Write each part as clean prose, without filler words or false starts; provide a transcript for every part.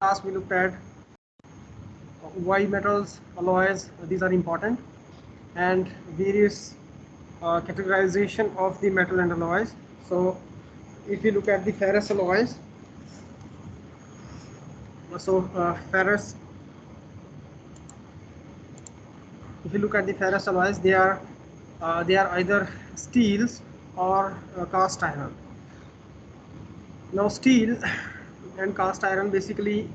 class we looked at why metals, alloys, these are important, and various categorization of the metal and alloys. So if you look at the ferrous alloys, ferrous, if you look at the ferrous alloys, they are either steels or cast iron. Now steel and cast iron basically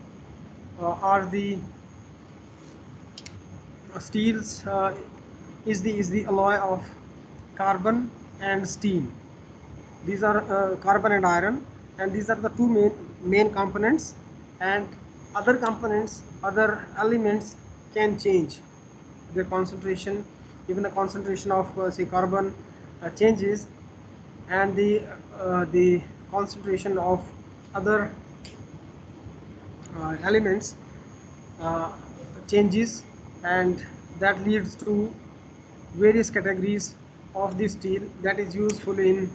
are the steels is the alloy of carbon and steel. These are carbon and iron, and these are the two main components, and other components, other elements can change their concentration. Even the concentration of say carbon changes, and the concentration of other elements uh, changes, and that leads to various categories of the steel that is useful in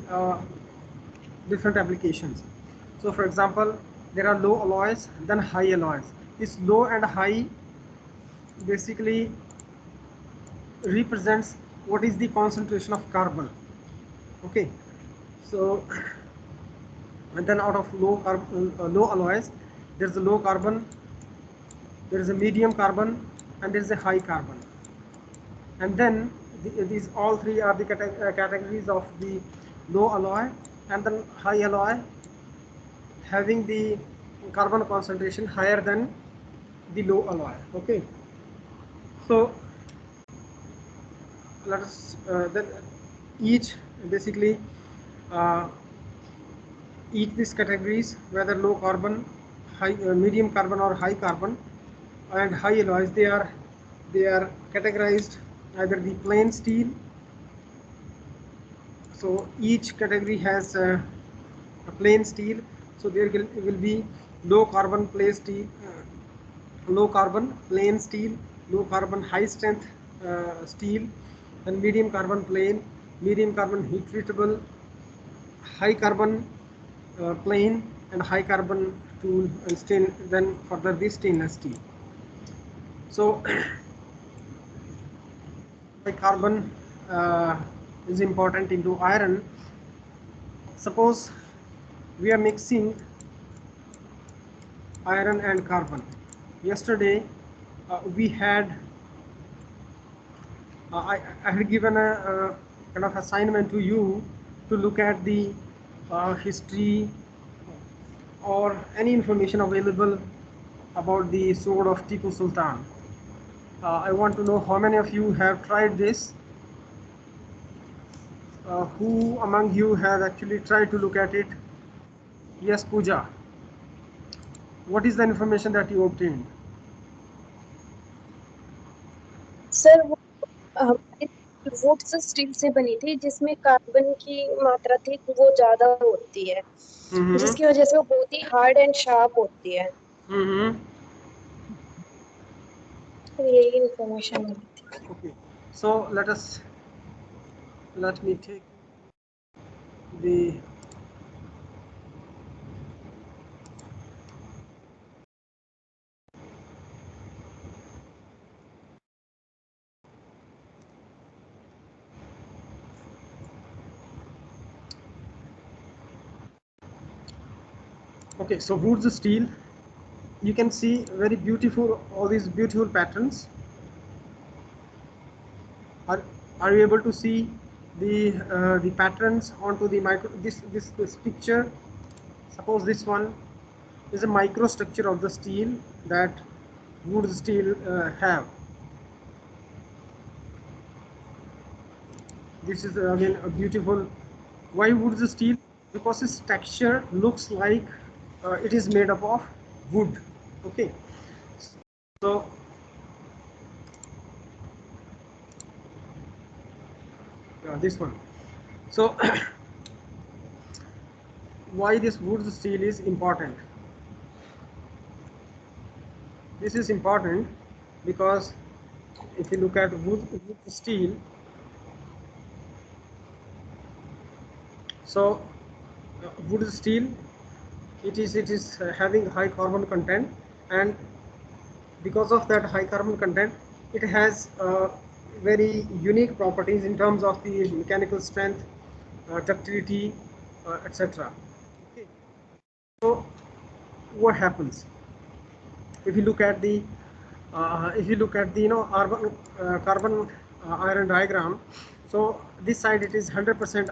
different applications. So for example, there are low alloys, then high alloys. This low and high basically represents what is the concentration of carbon. Okay, so and then out of low alloys, there's a low carbon, there is a medium carbon, and there is a high carbon. And then these all three are the categories of the low alloy, and then high alloy having the carbon concentration higher than the low alloy. Okay, so let us then each basically uh, each these categories, whether low carbon, high medium carbon or high carbon, and high alloys, they are categorized either the plain steel. So each category has a plain steel. So there will be low carbon plain steel, low carbon plain steel, low carbon high strength steel, and medium carbon plain, medium carbon heat treatable, high carbon plain, and high carbon tool, and then further the stainless steel. So carbon is important into iron. Suppose we are mixing iron and carbon. Yesterday we had I had given a kind of assignment to you to look at the history or any information available about the sword of Tipu Sultan. I want to know how many of you have tried this. Who among you have actually tried to look at it? Yes, Pooja. What is the information that you obtained? Sir वो हमारी would say steel से बनी थी, जिसमें carbon की मात्रा थी वो ज्यादा होती है, जिसकी वजह से वो बहुत ही हार्ड एंड शार्प होती है। यही इंफॉर्मेशन मिली थी। Okay, so let me take the okay, so wood's steel, you can see very beautiful, all these beautiful patterns. Are you able to see the patterns onto the this picture? Suppose this one is a microstructure of the steel that wood steel have. This is again a beautiful. Why wood steel? Because its texture looks like it is made up of wood. Okay, so this one. So why this wood steel is important? This is important because if you look at wood steel, so wood steel, it is having high carbon content, and because of that high carbon content, it has very unique properties in terms of the mechanical strength, ductility, etc. Okay. So what happens if you look at the carbon iron diagram? So this side it is 100%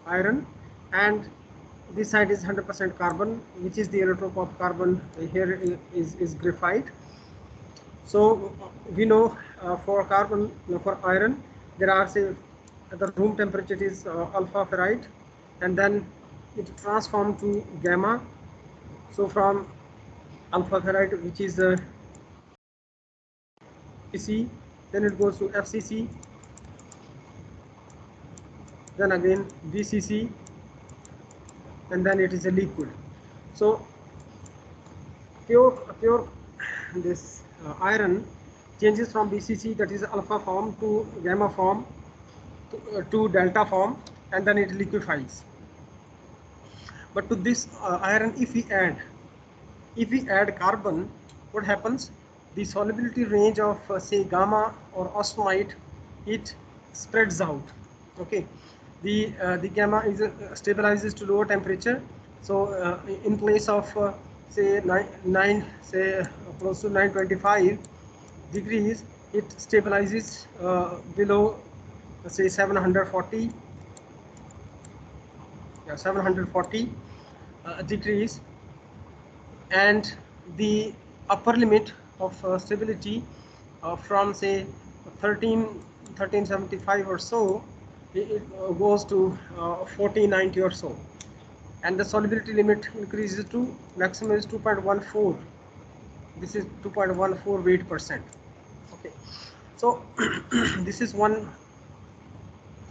iron, and this side is 100% carbon, which is the allotrope of carbon. Here is graphite. So we know for carbon, for iron, there are, say, the room temperature is alpha ferrite, and then it transforms to gamma. So from alpha ferrite, which is FCC, then it goes to FCC, then again BCC, and then it is a liquid. So pure this iron changes from BCC, that is alpha form, to gamma form, to delta form, and then it liquefies. But to this iron, if we add carbon, what happens? The solubility range of say gamma or austenite, it spreads out. Okay, the gamma is stabilizes to lower temperature. So in place of say close to 925 degrees, it stabilizes below say 740 degrees, and the upper limit of stability from say 1375 or so, it goes to 1490 or so, and the solubility limit increases to maximum is 2.14. This is 2.14 weight%. Okay, so this is one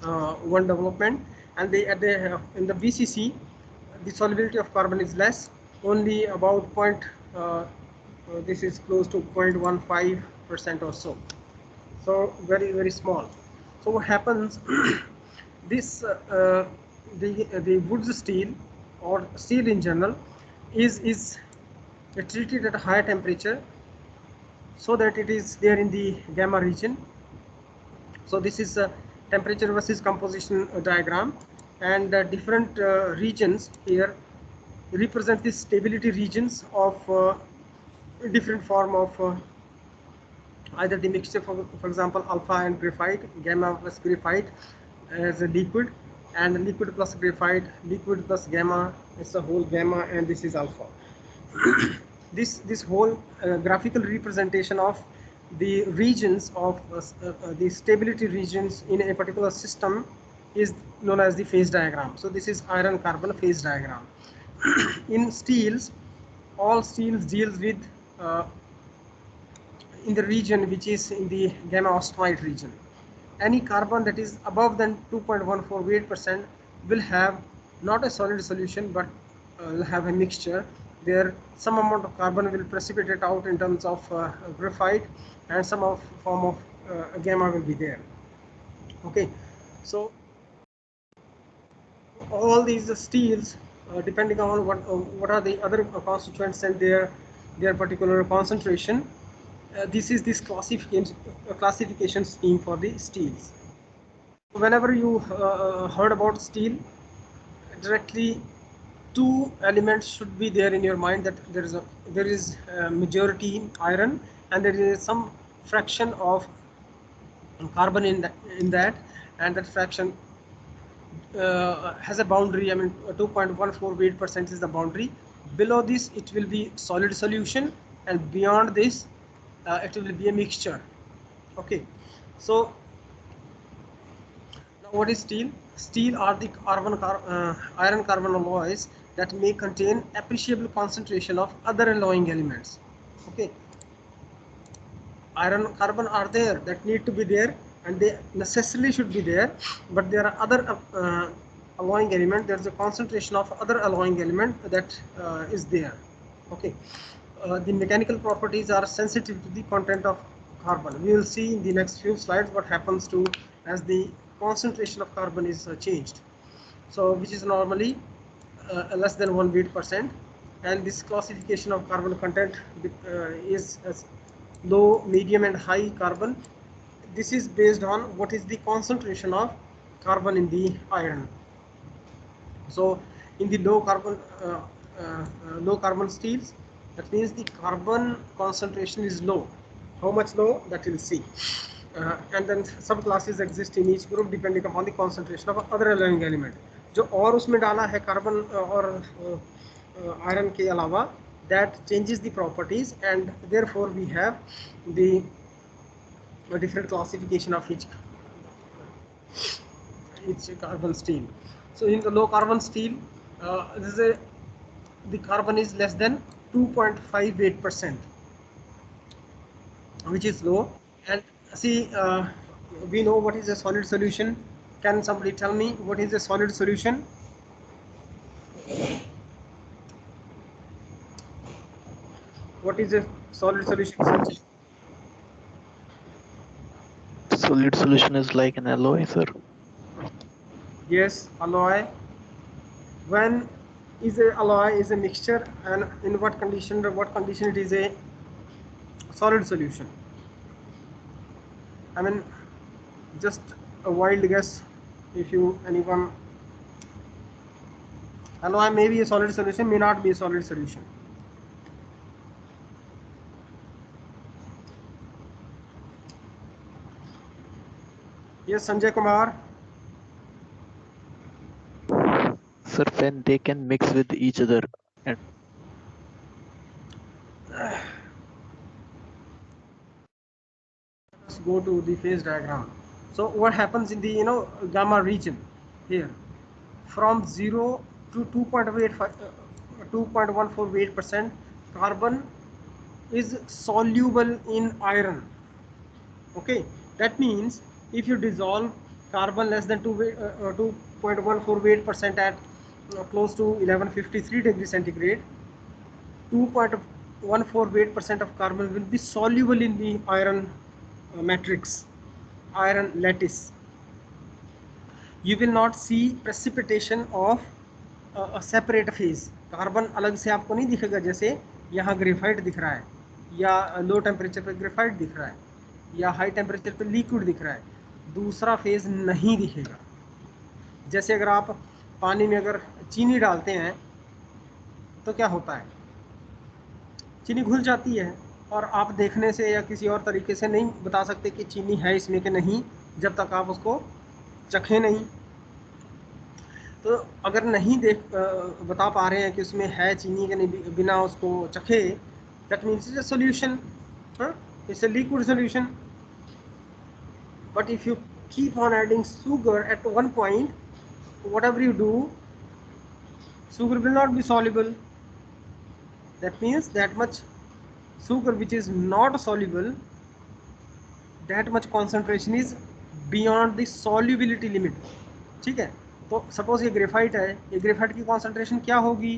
development. And in the BCC, the solubility of carbon is less, only about this is close to 0.15% or so. So very, very small. So what happens? This the wood steel or steel in general is treated at a higher temperature, so that it is there in the gamma region. So this is a temperature versus composition diagram, and different regions here represent the stability regions of different form of either the mixture, for example, alpha and graphite, gamma plus graphite as a liquid, and liquid plus graphite, liquid plus gamma, it's a whole gamma, and this is alpha. This whole graphical representation of the regions of the stability regions in a particular system is known as the phase diagram. So this is iron carbon phase diagram. In steels, all steels deals with in the region which is in the gamma austenite region. Any carbon that is above than 2.14 weight% will have not a solid solution, but will have a mixture. There some amount of carbon will precipitate out in terms of graphite, and some form of gamma will be there. Okay, so all these steels, depending on what are the other constituents and their particular concentration, this is this classification scheme for the steels. Whenever you heard about steel, directly two elements should be there in your mind, that there is majority iron, and there is some fraction of carbon in that, and that fraction has a boundary. I mean, 2.14 weight% is the boundary. Below this, it will be solid solution, and beyond this, it will be a mixture. Okay, so now what is steel? Steel are the iron carbon alloys that may contain appreciable concentration of other alloying elements. Okay, iron carbon are there that need to be there, and they necessarily should be there, but there are other alloying element. There's a concentration of other alloying element that is there. Okay, the mechanical properties are sensitive to the content of carbon. We will see in the next few slides what happens to as the concentration of carbon is changed. So which is normally less than 1 weight%. and this classification of carbon content is as low, medium and high carbon. This is based on what is the concentration of carbon in the iron. So in the low carbon steels, that means the carbon concentration is low. How much low, that we'll see. And then subclasses exist in each group depending upon the concentration of other alloying element. जो और उसमें डाला है carbon और iron के अलावा, that changes the properties, and therefore we have the different classification of each carbon steel. So in the low carbon steel, the carbon is less than 2.58%, which is low. And see, we know what is a solid solution. Can somebody tell me what is a solid solution? What is a solid solution? Solid solution is like an alloy, sir. Yes, alloy. When is a alloy is a mixture, and in what condition it is a solid solution? I mean, just a wild guess. If anyone, alloy may be a solid solution, may not be a solid solution. Yes, Sanjay Kumar. Sir, when they can mix with each other. And let's go to the phase diagram. So what happens in the gamma region here, from 0 to 2.148%, carbon is soluble in iron. Okay, that means if you dissolve carbon less than 2.148% at close to 1153 degrees centigrade, 2.148% of carbon will be soluble in the iron matrix, iron lattice. You will not see precipitation of a separate phase. Carbon अलग से आपको नहीं दिखेगा, जैसे यहाँ graphite दिख रहा है, या लो टेम्परेचर पे ग्रेफाइट दिख रहा है, या हाई टेम्परेचर पे लिक्विड दिख रहा है, दूसरा फेज नहीं दिखेगा. जैसे अगर आप पानी में अगर चीनी डालते हैं तो क्या होता है, चीनी घुल जाती है, और आप देखने से या किसी और तरीके से नहीं बता सकते कि चीनी है इसमें कि नहीं, जब तक आप उसको चखें नहीं. तो अगर नहीं बता पा रहे हैं कि उसमें है चीनी के नहीं बिना उसको चखे, that means it's a solution, it's a liquid solution. But if you keep on adding sugar at one point, whatever you do, sugar will not be soluble. That means that much sugar which is not soluble, that much concentration is beyond the solubility limit. ठीक है, तो suppose ये graphite है, ये graphite की concentration क्या होगी,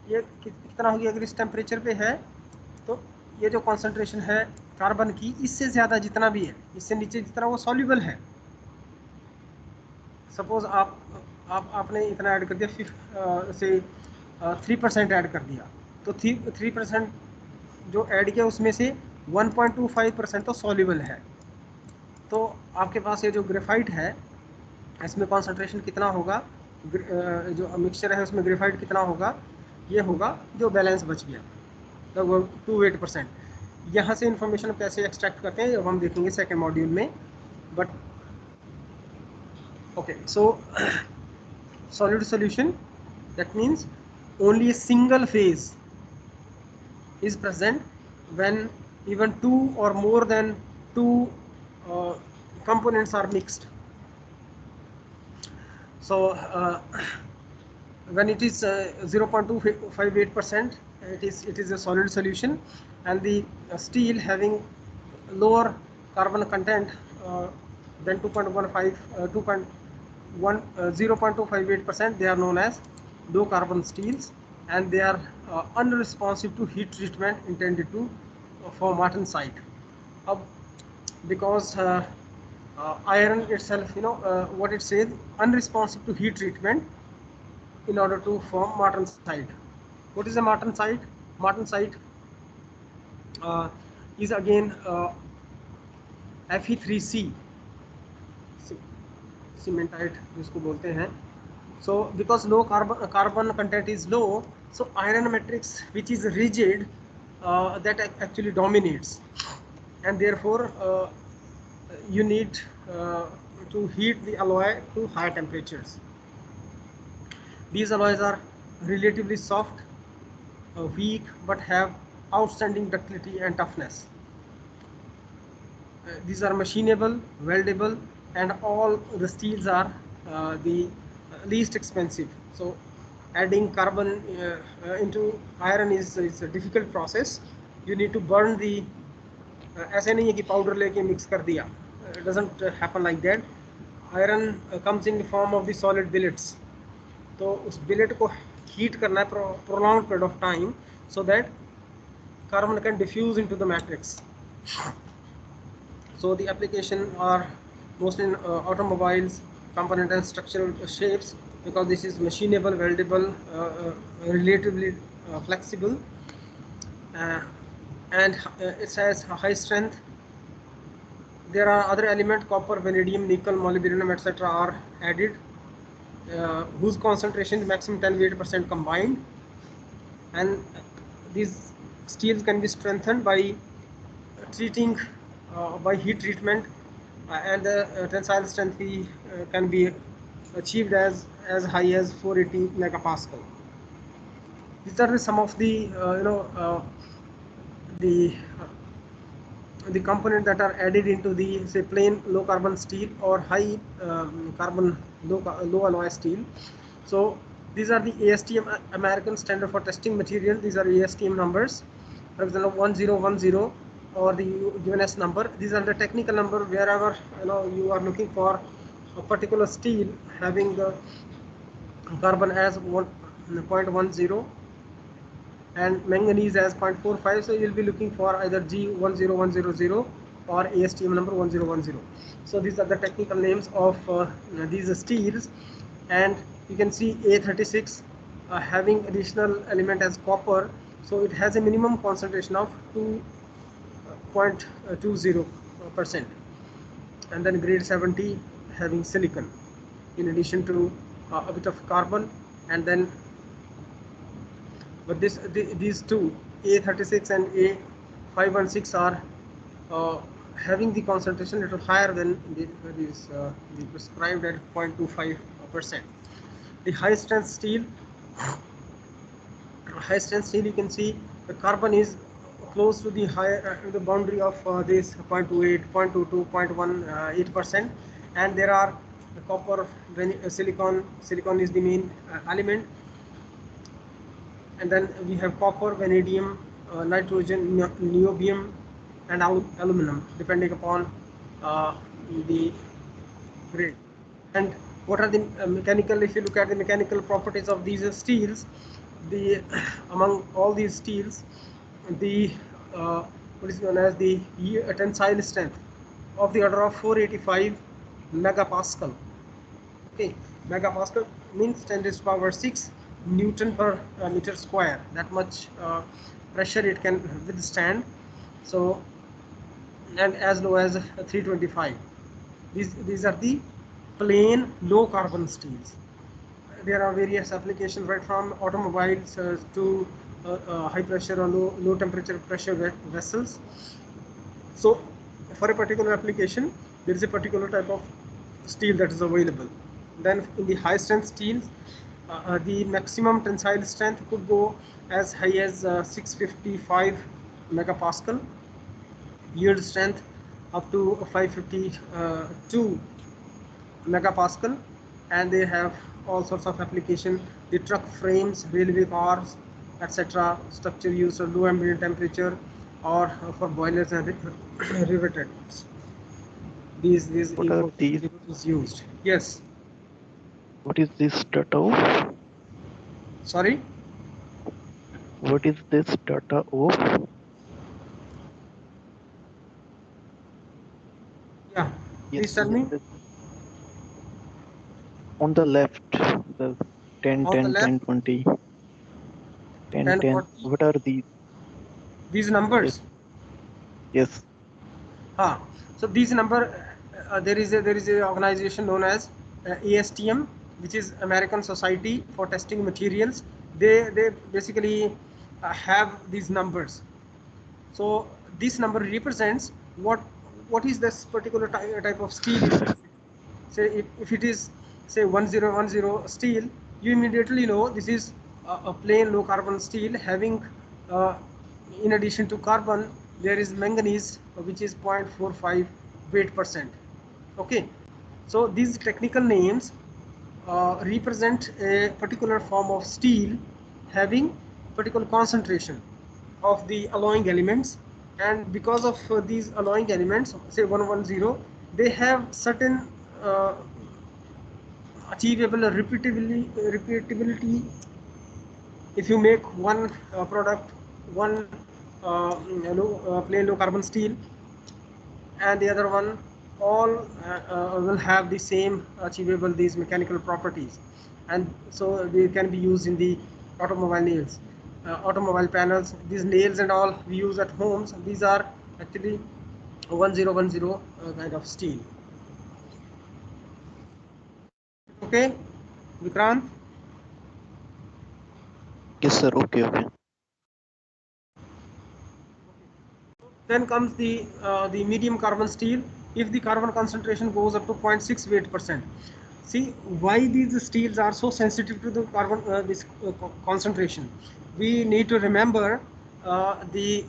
ये कितना होगी अगर इस टेम्परेचर पे है, तो ये जो कॉन्सेंट्रेशन है कार्बन की, इससे ज़्यादा जितना भी है, इससे नीचे जितना वो सॉल्युबल है. सपोज आपने इतना ऐड कर दिया, से 3% ऐड कर दिया, तो 3% जो ऐड किया उसमें से 1.25% तो सॉल्युबल है. तो आपके पास ये जो ग्रेफाइट है, इसमें कॉन्सेंट्रेशन कितना होगा, जो मिक्सचर है उसमें ग्रेफाइट कितना होगा, ये होगा जो बैलेंस बच गया, लगभग 28%. यहाँ से इंफॉर्मेशन कैसे एक्सट्रैक्ट करते हैं अब हम देखेंगे सेकेंड मॉड्यूल में. But okay, so solid solution, that means only a single phase is present when even two or more than two components are mixed. So when it is 0.258%, it is a solid solution, and the steel having lower carbon content than 0.258%, they are known as low carbon steels, and they are unresponsive to heat treatment intended to for martensite. Because iron itself, what it says, unresponsive to heat treatment in order to form martensite. What is a martensite? Martensite is again Fe3C, cementite जिसको बोलते हैं. So because low carbon content is low, so iron matrix which is rigid that actually dominates, and therefore you need to heat the alloy to high temperatures. These alloys are relatively soft, weak, but have outstanding ductility and toughness. These are machinable, weldable, and all the steels are the least expensive. So adding carbon into iron is a difficult process. You need to burn the ऐसे नहीं है कि powder लेके mix कर दिया. It doesn't happen like that. Iron comes in the form of the solid billets. तो उस billet को heat करना है prolonged period of time so that carbon can diffuse into the matrix. So the application are mostly in automobiles, component and structural shapes, because this is machinable, weldable, relatively flexible, and it has high strength. There are other elements, copper, vanadium, nickel, molybdenum, etc. are added, whose concentration is maximum 10% combined, and these steels can be strengthened by treating by heat treatment, and the tensile strength can be achieved as high as 480 megapascal. These are some of the the components that are added into the, say, plain low carbon steel or high carbon low alloy steel. So these are the ASTM, American Standard for Testing Material. These are ASTM numbers. For example, 1010 or the UNS number. These are the technical number wherever you are looking for a particular steel having the carbon as 0.10 and manganese as 0.45. So you will be looking for either G10100 or ASTM number 1010. So these are the technical names of these steels, and you can see A36 having additional element as copper, so it has a minimum concentration of 2.20%, and then grade 70 having silicon in addition to a bit of carbon, and then but these two, A36 and A516, are having the concentration a little higher than the prescribed at 0.25%. The high strength steel, you can see the carbon is close to the the boundary of this 0.28, 0.22, 0.18%, and there are the copper, silicon is the main element, and then we have copper, vanadium, nitrogen, niobium, and aluminum, depending upon the grade. And what are the mechanical? If you look at the mechanical properties of these steels, among all these steels, the what is known as the tensile strength of the order of 485 megapascal. Okay, megapascal means 10⁻⁶ Newton per meter square. That much pressure it can withstand. So, and as low as 325. These are the plain low carbon steels. There are various applications, right from automobiles to high pressure or low temperature pressure vessels. So for a particular application, there is a particular type of steel that is available. Then in the high strength steels, the maximum tensile strength could go as high as 655 megapascal, yield strength up to 552 megapascal, and they have all sorts of application. The truck frames, railway cars, etc. structure used for low ambient temperature or for boilers and riveters. These What are these? is used. Yes. What is this data of? Sorry. What is this data of? Yeah. Yes, Please tell me. On the left, the 10, On the 10, left. 10, 20. And What are these yes, numbers? yes, So these number, there is a organization known as ASTM, which is American Society for Testing Materials. They basically have these numbers. So this number represents what is this particular type of steel is. Say if it is say 1010 steel, you immediately know this is a plain low carbon steel having uh, in addition to carbon there is manganese, which is 0.45 weight percent. Okay, so these technical names represent a particular form of steel having particular concentration of the alloying elements, and because of these alloying elements, say 110, they have certain uh, achievable repeatability. If you make one product, one plain low carbon steel, and the other one, all will have the same achievable these mechanical properties, and so they can be used in the automobile nails, automobile panels. These nails and all we use at homes, these are actually 1010 kind of steel. Okay, Vikrant? yes, sir. Okay, okay. Then comes the medium carbon steel. If the carbon concentration goes up to 0.6 weight percent, see why these steels are so sensitive to the carbon this concentration. We need to remember the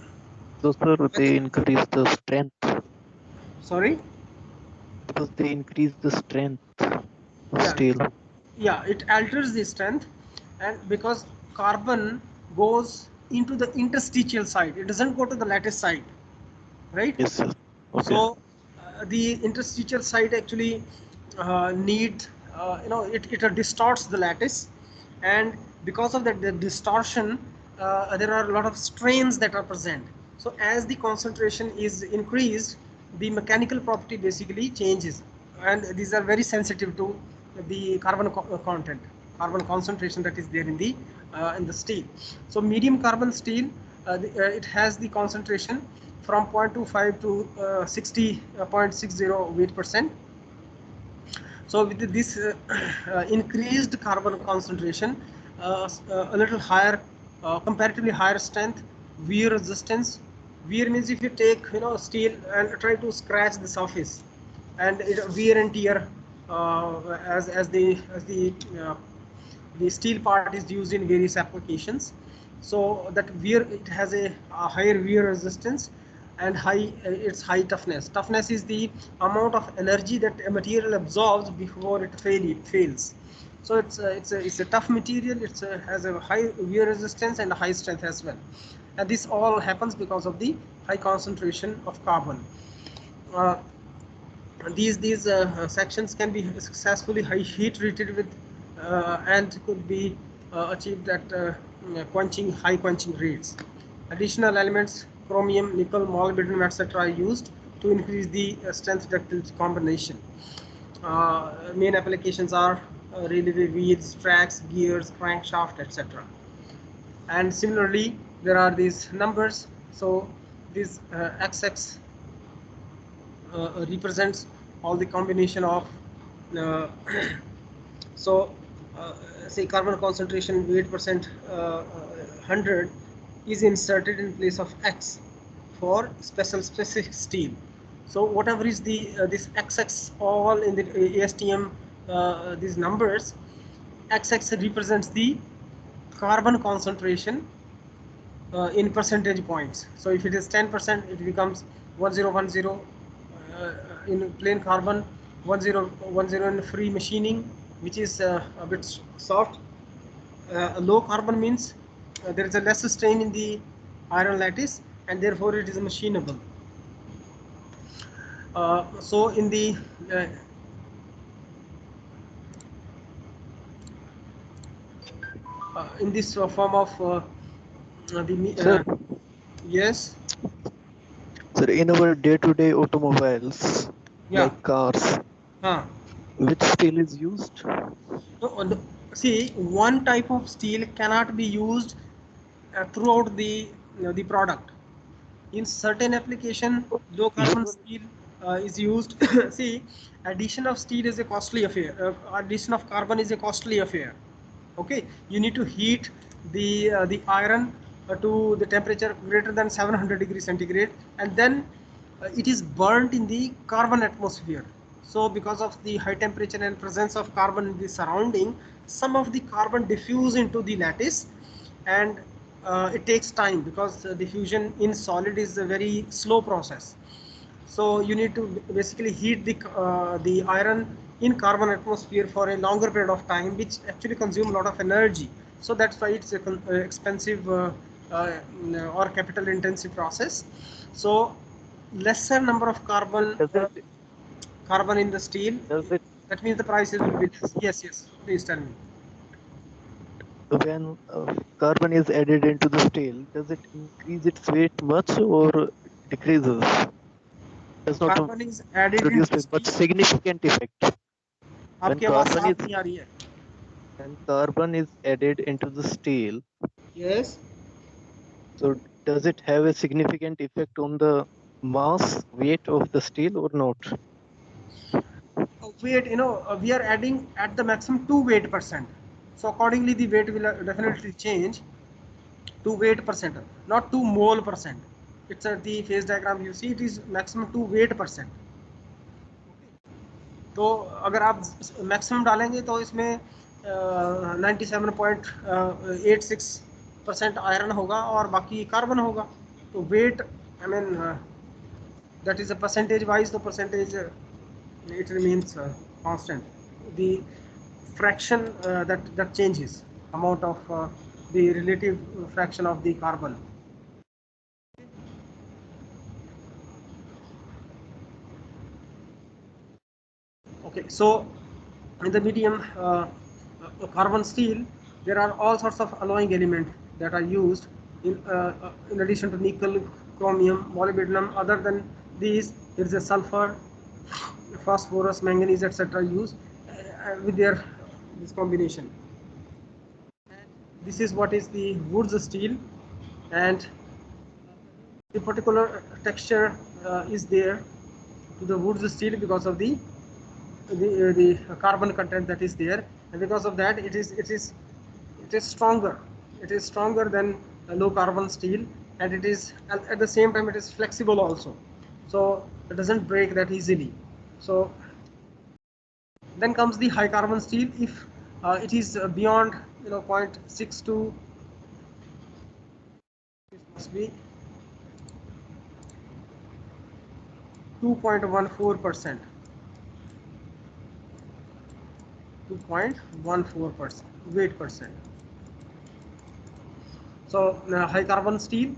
So, sir, they increase the strength sorry. because they increase the strength of Yeah, steel. yeah, it alters the strength, and because carbon goes into the interstitial side, it doesn't go to the lattice side, right? Yes, sir. Okay. So the interstitial side actually need it distorts the lattice, and because of that the distortion, there are a lot of strains that are present. So as the concentration is increased, the mechanical property basically changes, and these are very sensitive to the carbon content, carbon concentration that is there in the steel. So medium carbon steel, it has the concentration from 0.25 to 60.60 weight percent. So with this increased carbon concentration, a little higher, comparatively higher strength, wear resistance. Wear means if you take steel and try to scratch the surface, and it wear and tear as the steel part is used in various applications. So that wear, it has a higher wear resistance and its high toughness. Toughness is the amount of energy that a material absorbs before it fails. So it's a tough material. Has a high wear resistance and a high strength as well. And this all happens because of the high concentration of carbon. Uh, these sections can be successfully heat treated with and could be achieved at high quenching rates. Additional elements, chromium, nickel, molybdenum, etc. are used to increase the strength ductility combination. Main applications are railway wheels, tracks, gears, crankshaft, etc. And similarly, there are these numbers. So this XX represents all the combination of uh, so say carbon concentration weight percent 100 is inserted in place of X for specific steel. So whatever is the this XX all in the ASTM, these numbers, XX represents the carbon concentration in percentage points. So if it is 10%, it becomes 1010 in plain carbon, 1010 in free machining, which is a bit soft. Low carbon means there is a less strain in the iron lattice, and therefore it is machinable. So in this form of Sir, yes, sir, in our day-to-day automobiles, yeah, like cars, huh. which steel is used? No, see, one type of steel cannot be used throughout the product. In certain application, low carbon steel is used. See, addition of steel is a costly affair. Addition of carbon is a costly affair. Okay, you need to heat the iron to the temperature greater than 700 degrees centigrade, and then it is burnt in the carbon atmosphere. So because of the high temperature and presence of carbon in the surrounding, some of the carbon diffuse into the lattice, and it takes time because diffusion in solid is a very slow process. So you need to basically heat the iron in carbon atmosphere for a longer period of time, which actually consume a lot of energy. So that's why it's a expensive or capital intensive process. So lesser number of carbon in the steel, does it that means the prices will be less. Yes, please tell me. when carbon is added into the steel, does it increase its weight much or decreases? Does not Carbon is added produce into a much steel. significant effect. When आपकी आवाज carbon is साफ नहीं आ रही है. when carbon is added into the steel, Yes. so does it have a significant effect on the mass weight of the steel or not? Weight, we are adding at the maximum 2 weight percent. So accordingly, the weight will definitely change to weight percent, not 2 mole percent. It's at the phase diagram. You see, it is maximum 2 weight percent. तो अगर आप maximum डालेंगे तो इसमें 97.86% iron होगा और बाकी carbon होगा. तो wait, I mean, that is a percentage wise, the percentage it remains constant. The fraction that changes, amount of the relative fraction of the carbon. Okay, so in the medium carbon steel, there are all sorts of alloying elements that are used in addition to nickel, chromium, molybdenum. Other than these, there is a sulfur, phosphorus, manganese, etc. used with this combination. This is what is the Woods steel, and the particular texture is there to the Woods steel because of the carbon content that is there, and because of that it is stronger. It is stronger than low carbon steel, and it is at the same time it is flexible also, so it doesn't break that easily. So then comes the high carbon steel. If it is beyond 0.62, it must be 2.14%. 2.14% weight percent. So high carbon steel.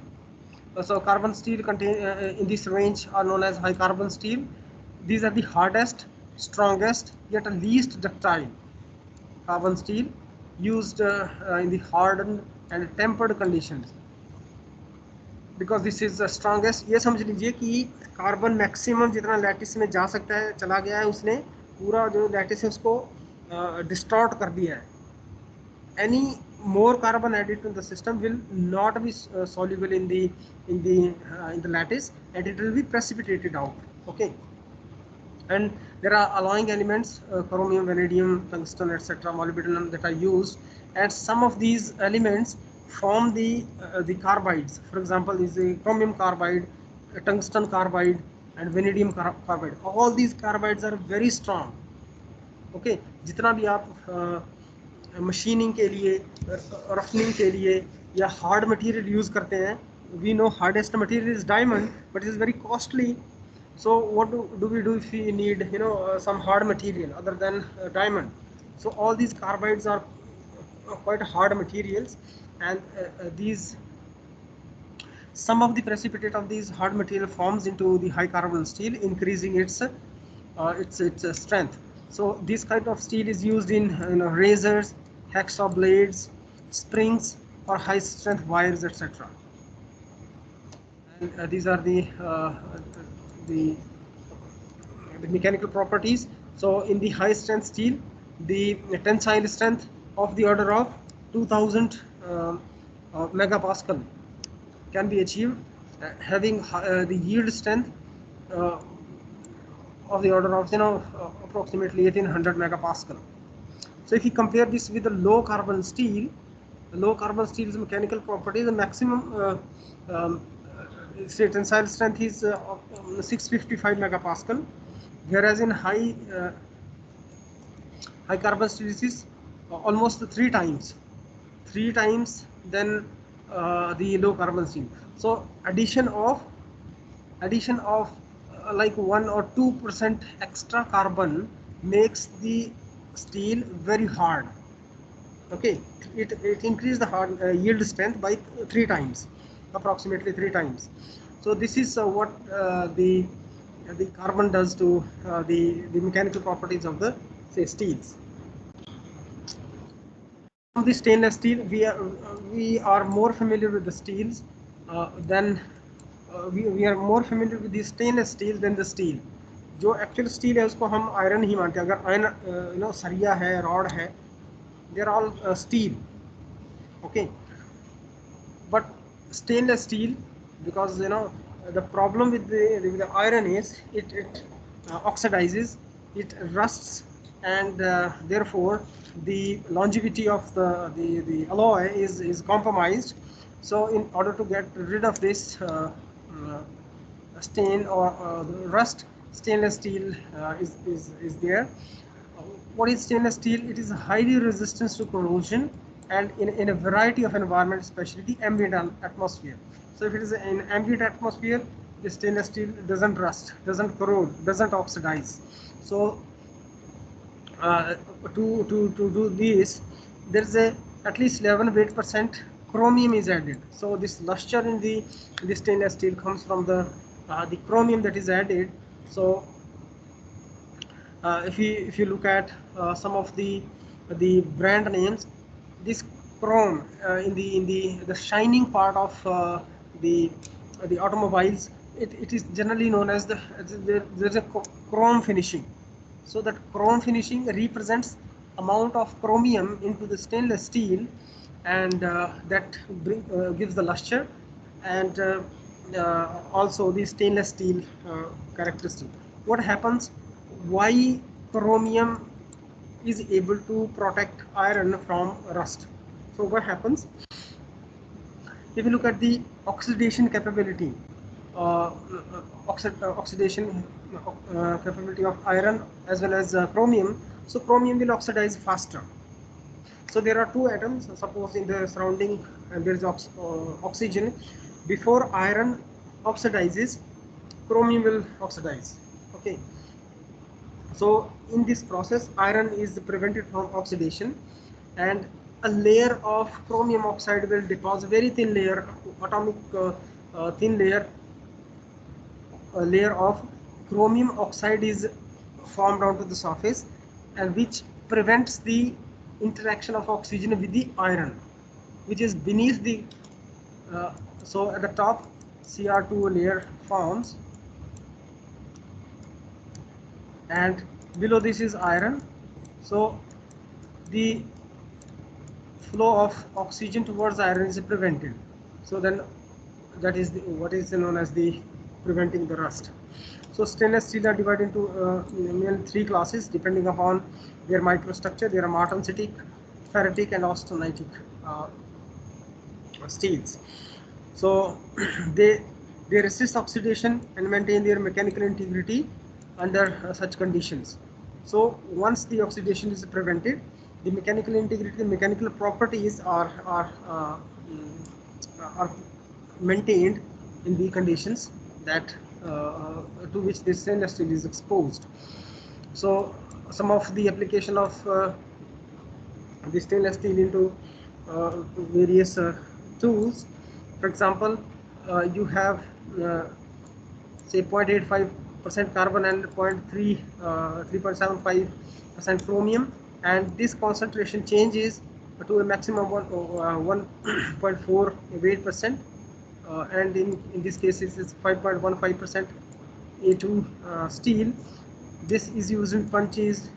So carbon steel contain in this range are known as high carbon steel. These are the hardest, strongest, yet least ductile carbon steel used in the hardened and tempered conditions. Because this is the strongest. ये समझ लीजिए कि carbon maximum जितना lattice में जा सकता है चला गया है, उसने पूरा जो लैटिस है उसको डिस्टॉर्ट कर दिया है. Any more carbon added to the system will not be soluble in the lattice, and it will be precipitated out. Okay, and there are alloying elements, chromium, vanadium, tungsten, etc., molybdenum, that are used, and some of these elements form the carbides. For example, is the chromium carbide, tungsten carbide, and vanadium carbide. All these carbides are very strong. Okay, जितना भी आप machining के लिए, रफनिंग के लिए या hard material use करते हैं, we know hardest material is diamond, but it is very costly. So what do we do if we need some hard material other than diamond? So all these carbides are quite hard materials, and these some of the precipitate of these hard material forms into the high carbon steel, increasing its strength. So this kind of steel is used in razors, hacksaw blades, springs, or high strength wires, etc. And these are the mechanical properties. So in the high strength steel, the tensile strength of the order of 2000 megapascal can be achieved, having the yield strength of the order of approximately 1800 megapascal. So if you compare this with the low carbon steel, the low carbon steel's mechanical properties, the maximum say tensile strength is 655 megapascal, whereas in high carbon steel is almost three times than the low carbon steel. So addition of like 1 or 2% extra carbon makes the steel very hard. Okay, it increases the hard yield strength by approximately three times. So this is what the carbon does to the mechanical properties of the steels. The stainless steel, we are more familiar with the steels than we are more familiar with the stainless steel than the steel. जो actual steel है उसको हम iron ही मानते हैं. अगर iron सरिया है, rod है, they are all steel. Okay, but stainless steel, because the problem with the iron is it oxidizes, it rusts, and therefore the longevity of the alloy is compromised. So in order to get rid of this stain or rust, stainless steel is there. What is stainless steel? It is highly resistant to corrosion and in a variety of environments, especially the ambient atmosphere. So if it is in ambient atmosphere, the stainless steel doesn't rust, doesn't corrode, doesn't oxidize. So to do this, there is at least 11% chromium is added. So this luster in the stainless steel comes from the chromium that is added. So if you look at some of the brand names, this chrome in the shining part of the automobiles, it is generally known as there's a chrome finishing. So that chrome finishing represents amount of chromium into the stainless steel, and that gives the luster and also the stainless steel characteristic. What happens? Why chromium is able to protect iron from rust? So what happens? If you look at the oxidation capability, oxidation capability of iron as well as chromium, so chromium will oxidize faster. So there are two atoms, suppose in the surrounding, and there is oxygen. Before iron oxidizes, chromium will oxidize. Okay. So in this process, iron is prevented from oxidation, and a layer of chromium oxide will deposit, very thin layer, atomic thin layer, a layer of chromium oxide is formed onto the surface, and which prevents the interaction of oxygen with the iron, which is beneath the so at the top Cr2 layer forms, and below this is iron. So the flow of oxygen towards iron is prevented. So then that is what is known as the preventing the rust. So stainless steel are divided into mainly three classes depending upon their microstructure. There are martensitic, ferritic, and austenitic steels. So they resist oxidation and maintain their mechanical integrity under such conditions. So once the oxidation is prevented, the mechanical integrity, the mechanical properties are maintained in the conditions that to which this stainless steel is exposed. So some of the application of the stainless steel into various tools. For example, you have say 0.85% carbon and 3.75% chromium, and this concentration changes to a maximum 1.48%, and in this case it's 5.15% A2 steel. This is used in punches,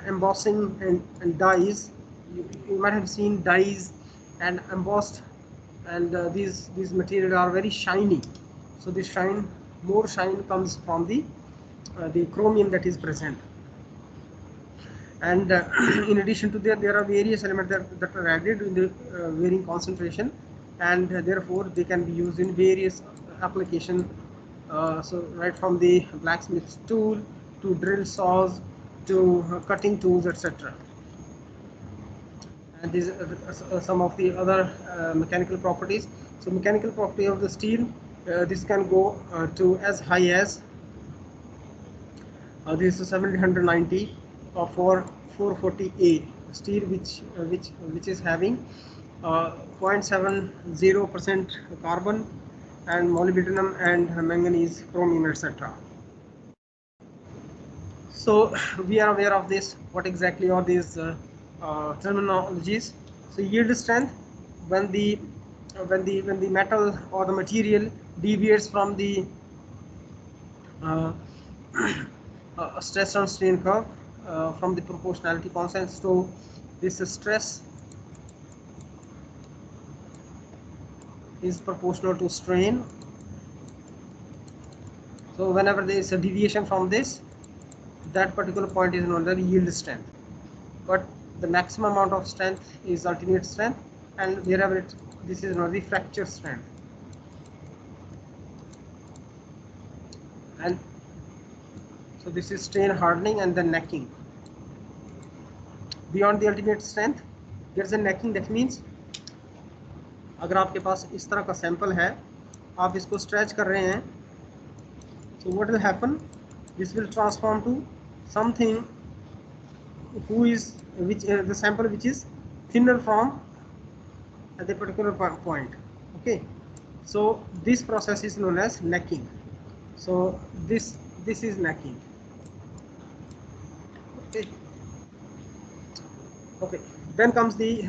embossing, and dies. You might have seen dies and embossed and these materials are very shiny. So this more shine comes from the chromium that is present. And in addition to that, there are various elements that are added in the varying concentration, and therefore they can be used in various application. So right from the blacksmith's tool to drill saws to cutting tools, etc. And these are some of the other mechanical properties. So mechanical property of the steel, this can go to as high as this is 790 for 440A steel, which is having 0.70% carbon and molybdenum and manganese, chromium, etc. So we are aware of this. What exactly are these terminologies? So yield strength, when the metal or the material deviates from the stress and strain curve from the proportionality constant. So this stress is proportional to strain. So whenever there is a deviation from this, that particular point is known as yield strength. But the maximum amount of strength is ultimate strength, and wherever this is known as the fracture strength. And so this is strain hardening and then necking. Beyond the ultimate strength, there is a necking. That means अगर आपके पास इस तरह का sample है, आप इसको stretch कर रहे हैं, so what will happen? This will transform to something the sample which is thinner from at the particular point. Okay, so this process is known as necking. So this is necking. Okay, then comes the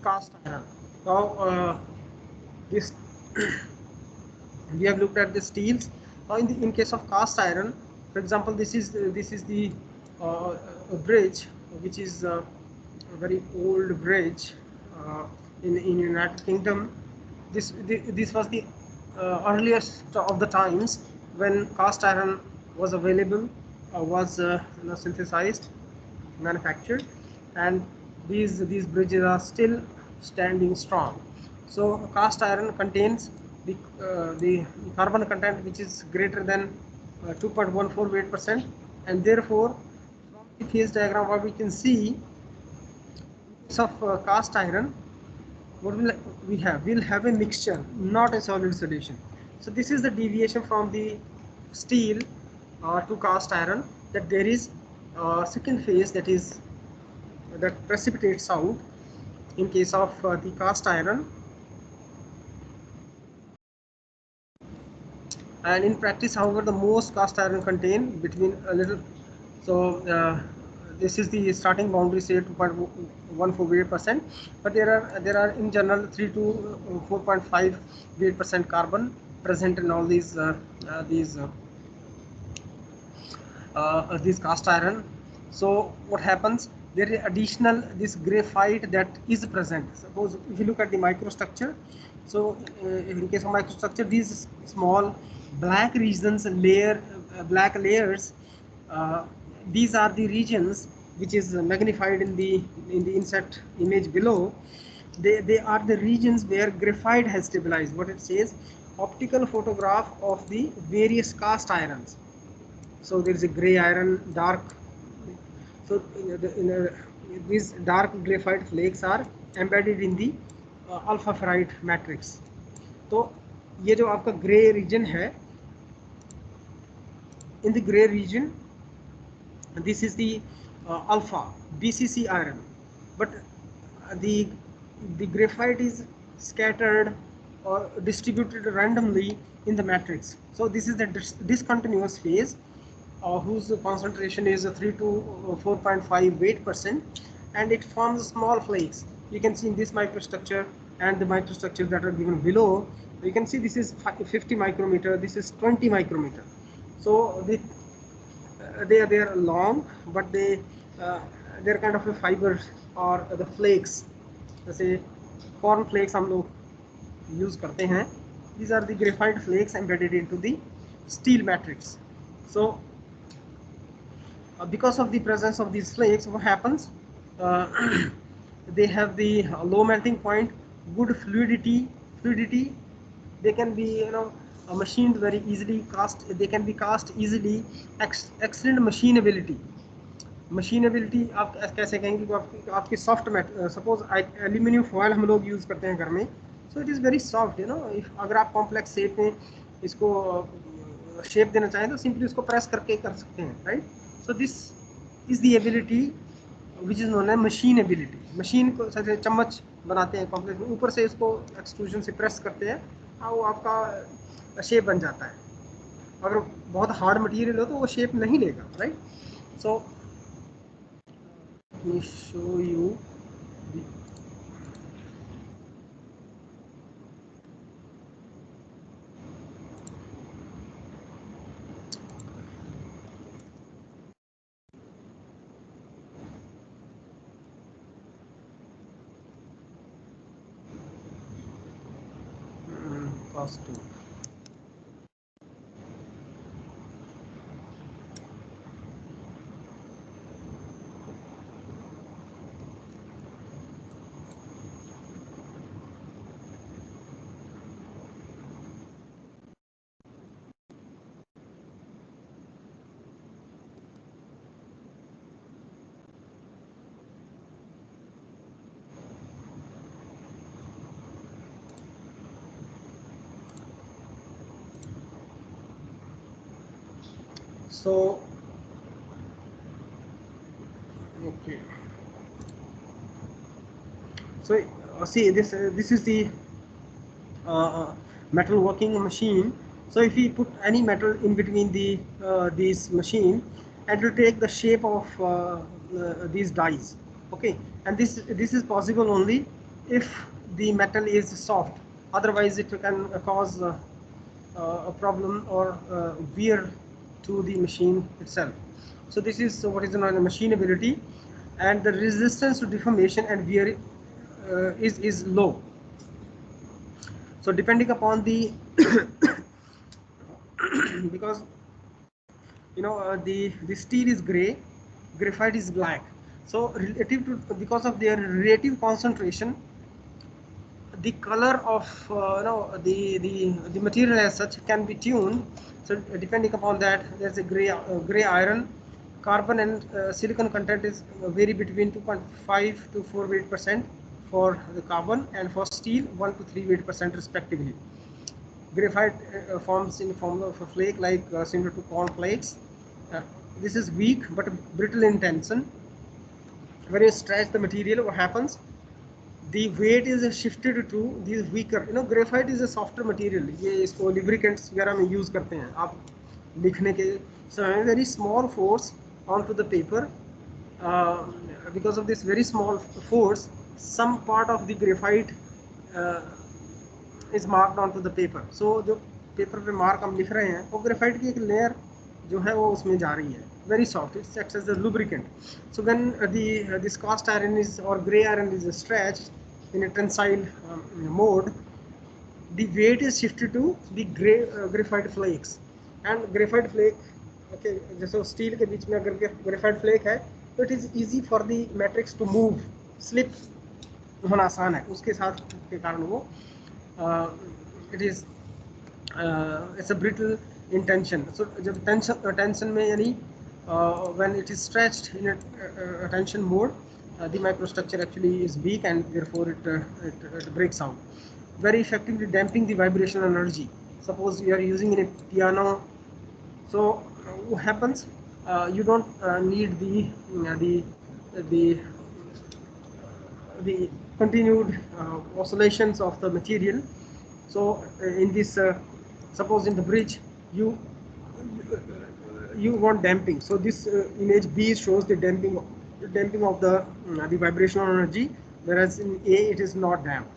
cast iron. Now this we have looked at the steels. Now in case of cast iron, for example, this is the bridge, which is a very old bridge in United Kingdom. This was the earliest of the times when cast iron was available, was synthesized, manufactured, and these bridges are still standing strong. So cast iron contains the carbon content which is greater than 2.14 weight%, and therefore from the phase diagram what we can see of cast iron, what will we have? We'll have a mixture, not a solid solution. So this is the deviation from the steel to cast iron, that there is second phase that precipitates out in case of the cast iron. And in practice, however, the most cast iron contain between a little, so this is the starting boundary, say 2.14 weight%, but there are in general 3 to 4.5 weight% carbon present in all these cast iron. So what happens? There is additional this graphite that is present. Suppose if you look at the microstructure, so in case of microstructure, these small black regions, black layers, these are the regions which is magnified in the inset image below. They are the regions where graphite has stabilized. What it says, optical photograph of the various cast irons. So there is a gray iron, dark. So these dark graphite flakes are embedded in the alpha ferrite matrix. तो ये जो आपका gray region है, in the gray region, this is the alpha BCC iron, but the graphite is scattered or distributed randomly in the matrix. So this is the discontinuous phase, whose concentration is 3 to 4.5 weight%, and it forms small flakes. You can see in this microstructure and the microstructures that are given below, you can see this is 50 micrometer, this is 20 micrometer. So they are long, but they're kind of a fibers or the flakes, let's say corn flakes हम लोग use करते हैं. These are the graphite flakes embedded into the steel matrix. So because of the presence of these flakes, what happens? They have the low melting point, good fluidity. They can be, machined very easily, they can be cast easily. Excellent machinability आप कैसे कहेंगे कि आपकी soft suppose aluminium foil हम लोग use करते हैं घर में, so it is very soft, अगर आप कॉम्प्लेक्स शेप में इसको शेप देना चाहें तो सिंपली उसको प्रेस करके कर सकते हैं, right. So this is the ability which is known as machine ability. Machine को जैसे चम्मच बनाते हैं कॉम्प्लेक्स में, ऊपर से इसको एक्सट्रूजन से प्रेस करते हैं और वो आपका शेप बन जाता है. अगर बहुत हार्ड मटेरियल हो तो वो शेप नहीं लेगा, right. So let me show you the cost two. So okay, so see this is the metal working machine. So if we put any metal in between these machine, it will take the shape of these dies. Okay, and this is possible only if the metal is soft, otherwise it can cause a problem or wear to the machine itself. So this is what is known as machinability, and the resistance to deformation and wear is low. So depending upon the because the steel is gray, graphite is black. So relative to, because of their relative concentration, the color of the material as such can be tuned. So depending upon that, there's a gray iron, carbon and silicon content is vary between 2.5 to 4 weight% for the carbon, and for steel 1 to 3 weight% respectively. Graphite forms in form of a flake like similar to corn flakes. This is weak but brittle in tension. When you stretch the material, what happens? The weight is shifted to the weaker. Graphite is a softer material. ये इसको lubricants वगैरह में use करते हैं आप लिखने के समय. Very small force onto the paper. Because of this very small force, some part of the graphite is marked onto the paper. So जो पेपर पे मार्क हम लिख रहे हैं वो ग्रेफाइट की एक लेयर जो है वो उसमें जा रही है. Very soft. It acts as a lubricant. So when this cast iron is or gray iron is stretched in a tensile mode, the weight is shifted to the graphite flakes. And graphite flake, okay, जैसे steel के बीच में अगर graphite flake है तो it is easy for the matrix to move, slip होना आसान है उसके साथ के कारण वो it is it's a brittle in tension. So जब tension में यानी when it is stretched in a tension mode, the microstructure actually is weak and therefore it breaks out. Very effectively damping the vibrational energy. Suppose you are using in a piano, so what happens? You don't need the continued oscillations of the material. So in this, suppose in the bridge, you want damping. So this image B shows the damping of the vibrational energy, whereas in A it is not damped.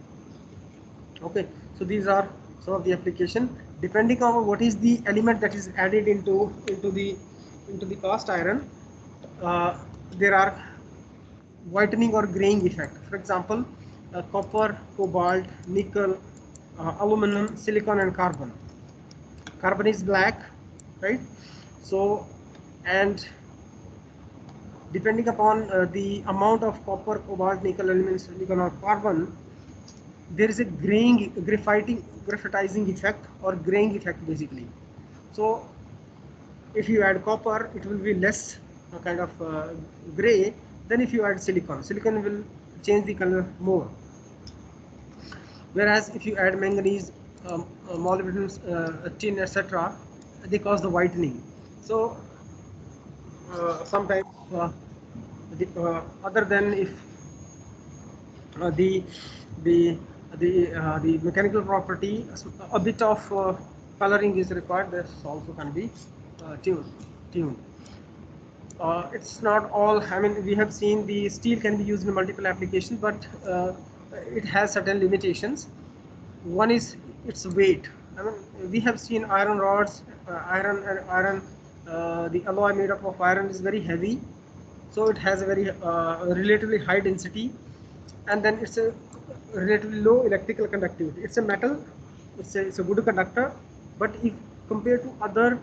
Okay, so these are some of the application. Depending on what is the element that is added into the cast iron, there are whitening or graying effect. For example, copper, cobalt, nickel, aluminum, silicon, and carbon. Carbon is black, right? So, and depending upon the amount of copper, cobalt, nickel, aluminum, silicon, or carbon, there is a graphitizing effect or graying effect basically. So if you add copper, it will be less kind of gray than if you add silicon. Silicon will change the color more. Whereas if you add manganese, molybdenum, tin, etc., they cause the whitening. So sometimes other than if the the the mechanical property, a bit of coloring is required. This also can be tuned. It's not all. I mean, we have seen the steel can be used in multiple applications, but it has certain limitations. One is its weight. I mean, we have seen iron rods, iron. The alloy made up of iron is very heavy, so it has a very relatively high density, and then it's a relatively low electrical conductivity. It's a metal. It's a good conductor, but if compared to other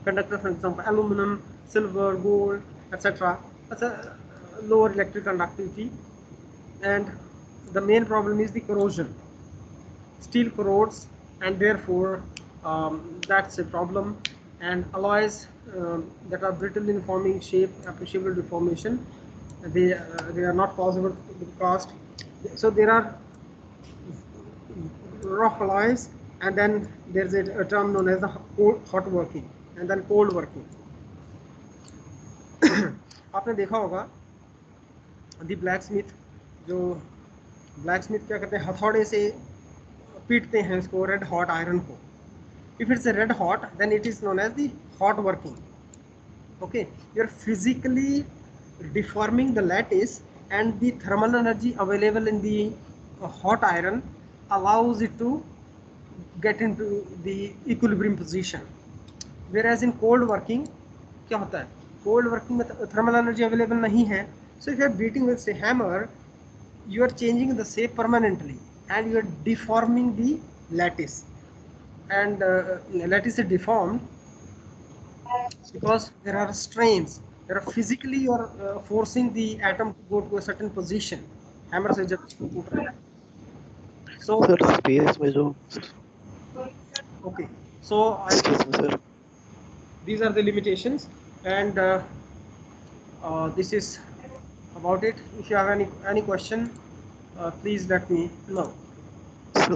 conductor, for example, aluminum, silver, gold, etc., that's a lower electric conductivity, and the main problem is the corrosion. Steel corrodes, and therefore that's a problem. And alloys that are brittle in forming shape, appreciable deformation, they are not possible to cast. So there are rough alloys, and then there's a term known as the hot working and then cold working. आपने देखा होगा दी blacksmith, जो blacksmith क्या करते हैं, हथौड़े से पीटते हैं इसको, रेड हॉट आयरन को. If it's a red hot, then it is known as the hot working. Okay, you're physically deforming the lattice, and the thermal energy available in the hot iron allows it to get into the equilibrium position. Whereas in cold working क्या होता है, cold working में thermal energy available नहीं है. So if you are beating with a hammer, you are changing the shape permanently, and you are deforming the lattice, and lattice is deformed because there are strains. There are physically you are forcing the atom to go to a certain position. Hammer से जब इसको टूट रहा है. So sir space में जो okay, so excuse me sir, these are the limitations, and this is about it. If you have any question, please let me know.